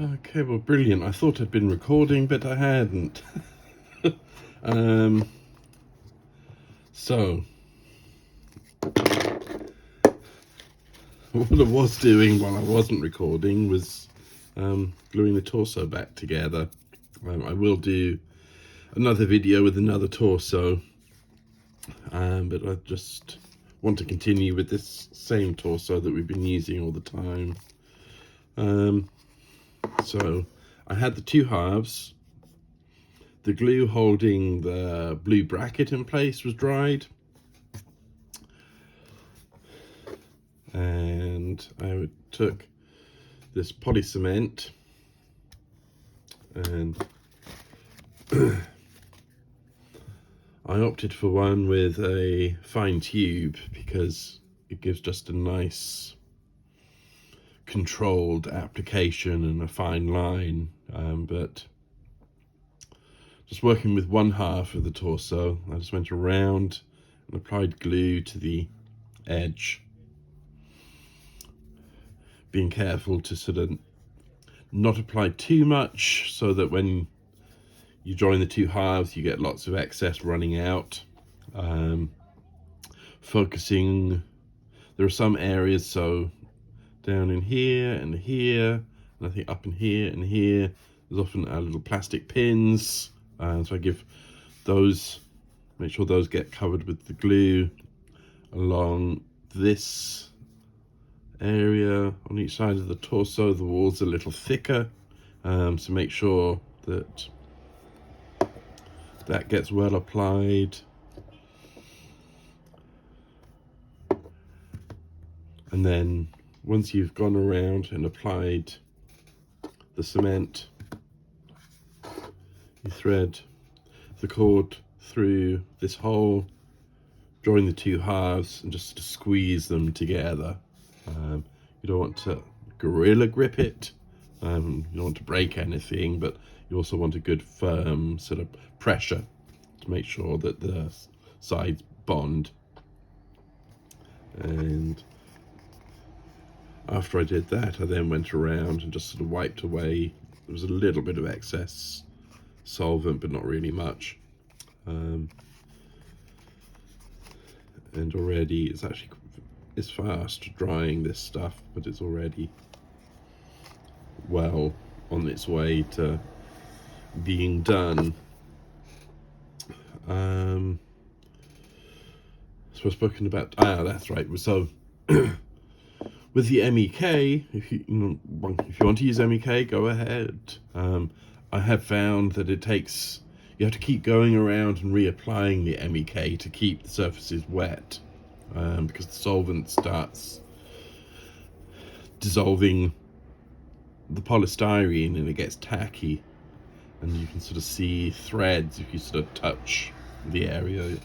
Okay, well, brilliant. I thought I'd been recording, but I hadn't. So, what I was doing while I wasn't recording was gluing the torso back together. I will do another video with another torso, but I just want to continue with this same torso that we've been using all the time. So I had the two halves. The glue holding the blue bracket in place was dried, and I took this poly cement and I opted for one with a fine tube because it gives just a nice controlled application and a fine line, but just working with one half of the torso, I just went around and applied glue to the edge, being careful to sort of not apply too much so that when you join the two halves you get lots of excess running out. Focusing, there are some areas, so down in here and here, and I think up in here and here, there's often little plastic pins, so I give those, make sure those get covered with the glue along this area on each side of the torso. The walls are a little thicker, so make sure that that gets well applied. And then once you've gone around and applied the cement, you thread the cord through this hole, join the two halves and just squeeze them together. You don't want to gorilla grip it, you don't want to break anything, but you also want a good firm sort of pressure to make sure that the sides bond. And after I did that, I then went around and just sort of wiped away. There was a little bit of excess solvent, but not really much. And already it's fast drying, this stuff, but it's already well on its way to being done. So I've spoken about, that's right. So with the MEK, if you want to use MEK, go ahead. I have found that you have to keep going around and reapplying the MEK to keep the surfaces wet, because the solvent starts dissolving the polystyrene and it gets tacky, and you can sort of see threads. If you sort of touch the area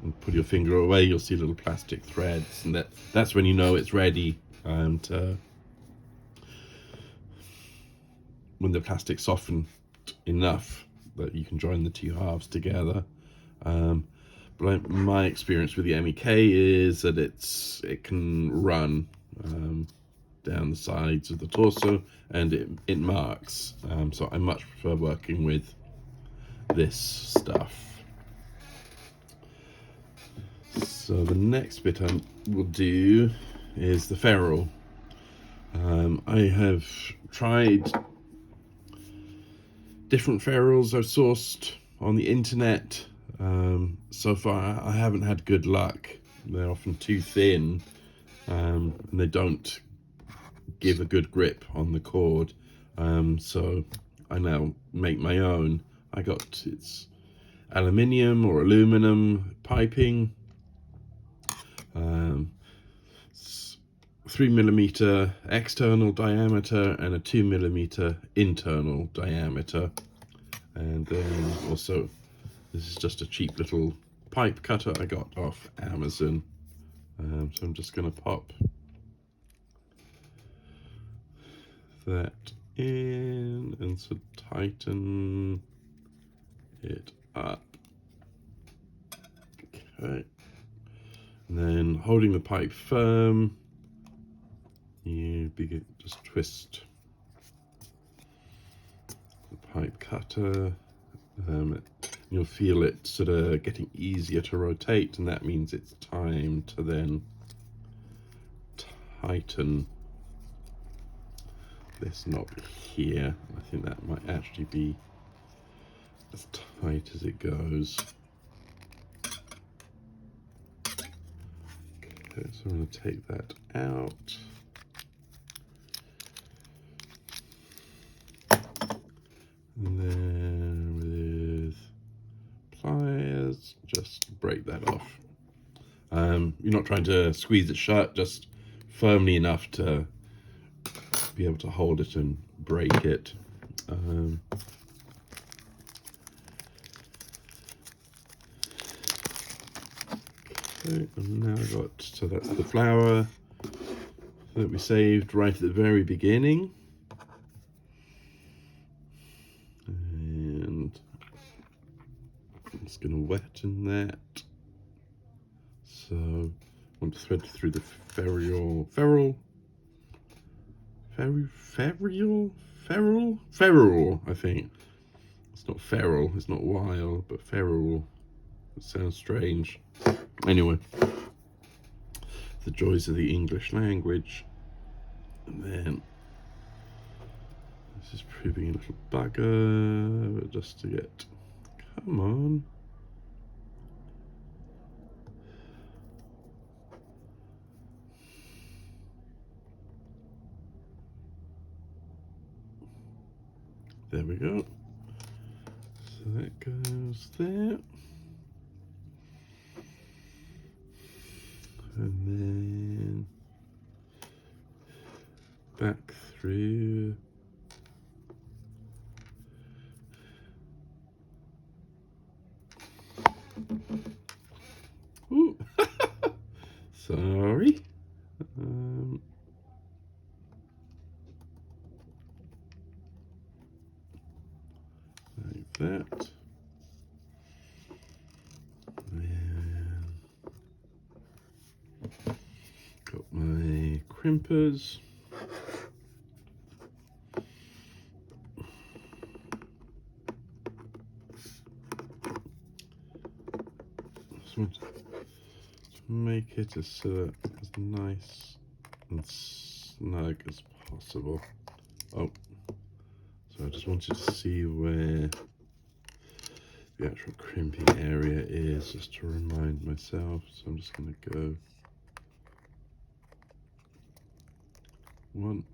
and put your finger away, you'll see little plastic threads, and that's when you know it's ready. And when the plastic softened enough that you can join the two halves together. But my experience with the MEK is that it can run down the sides of the torso, and it marks. So I much prefer working with this stuff. So the next bit I will do is the ferrule. I have tried different ferrules I've sourced on the internet. So far I haven't had good luck. They're often too thin, and they don't give a good grip on the cord. So I now make my own. It's aluminium or aluminum piping, 3mm external diameter and a 2mm internal diameter. And then also, this is just a cheap little pipe cutter I got off Amazon. So I'm just going to pop that in and sort of tighten it up. Okay. And then holding the pipe firm, you just twist pipe cutter. You'll feel it sort of getting easier to rotate, and that means it's time to then tighten this knob here. I think that might actually be as tight as it goes. Okay, so I'm going to take that out. And then with pliers, just break that off. You're not trying to squeeze it shut, just firmly enough to be able to hold it and break it. Okay, and now I've got, so that's the flour that we saved right at the very beginning. And I'm just going to wetten that. So I want to thread through the ferrule, I think. It's not feral, it's not wild, but ferrule. It sounds strange. Anyway, the joys of the English language. And then this is proving a little bugger, but just to get, come on. There we go. So that goes there. And then back through. Ooh. Sorry. Like that. And got my crimpers. Just want to make it as nice and snug as possible. Oh, so I just wanted to see where the actual crimping area is, just to remind myself. So I'm just going to go one.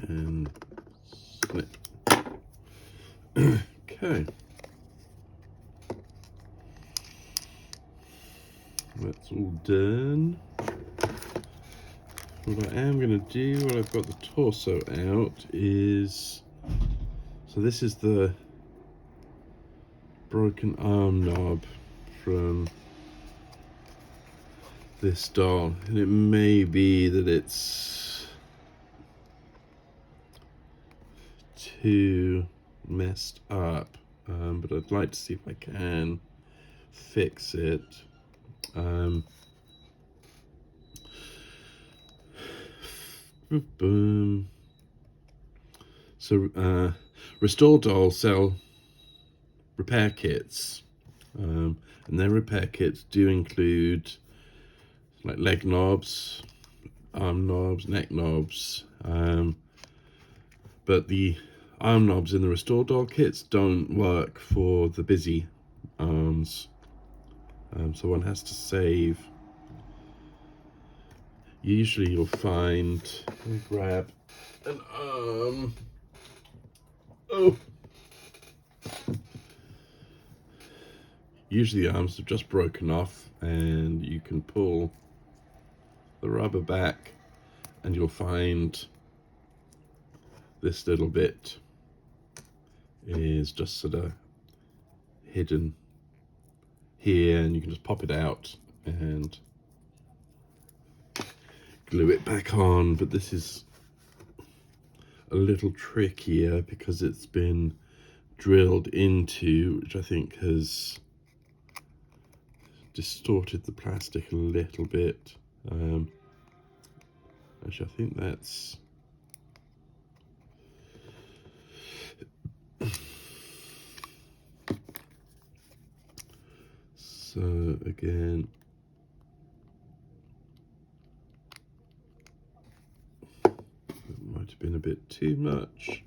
And snip. Okay. That's all done. What I am going to do, while I've got the torso out, is, so this is the broken arm knob from this doll, and it may be that it's too messed up, but I'd like to see if I can fix it. Boom. So Restore Dolls sell repair kits, and their repair kits do include like leg knobs, arm knobs, neck knobs, but the arm knobs in the Restore Doll kits don't work for the busy arms, so one has to save. Usually you'll find, let me grab an arm. Oh, usually the arms have just broken off, and you can pull the rubber back and you'll find this little bit is just sort of hidden here, and you can just pop it out and glue it back on, but this is a little trickier because it's been drilled into, which I think has distorted the plastic a little bit. Actually, I think that's so again. It might have been a bit too much.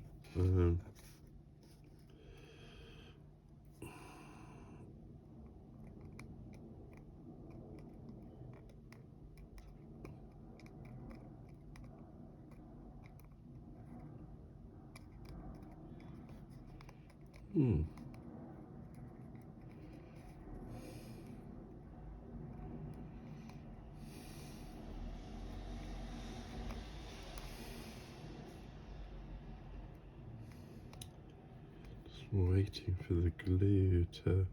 Just waiting for the glue to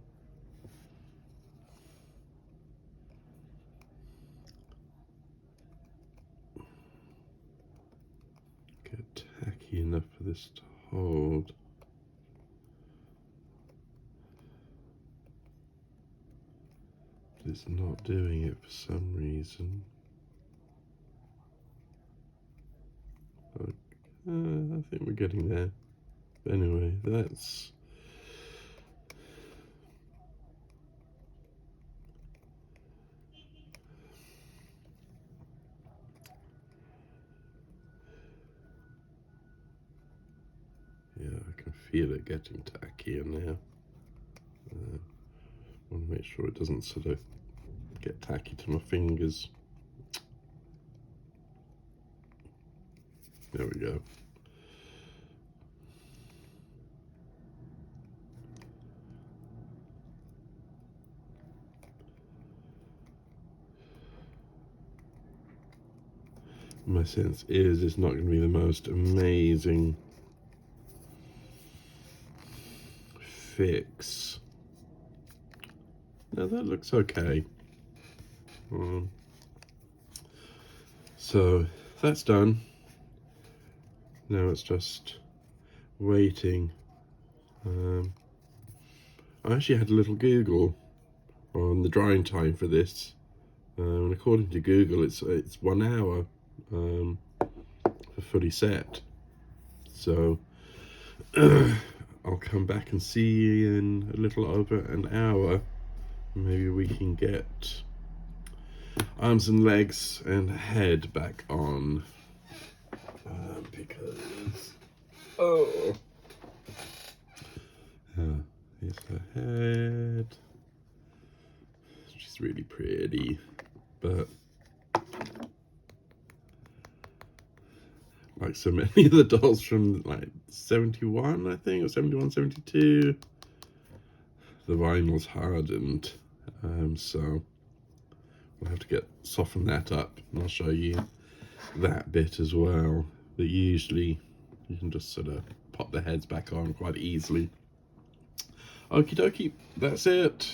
get tacky enough for this to hold. But it's not doing it for some reason. I think we're getting there. But anyway, that's yeah, I can feel it getting tackier now. Want to make sure it doesn't sort of get tacky to my fingers. There we go. My sense is it's not going to be the most amazing fix. No, that looks okay. So that's done. Now it's just waiting. I actually had a little Google on the drying time for this, and according to Google, it's 1 hour for fully set. So I'll come back and see you in a little over an hour. Maybe we can get arms and legs and head back on, because here's the head. She's really pretty, but like so many of the dolls from like 71, I think, or 71, 72, the vinyl's hardened, so we'll have to soften that up, and I'll show you that bit as well. But usually you can just sort of pop the heads back on quite easily. Okie dokie, that's it.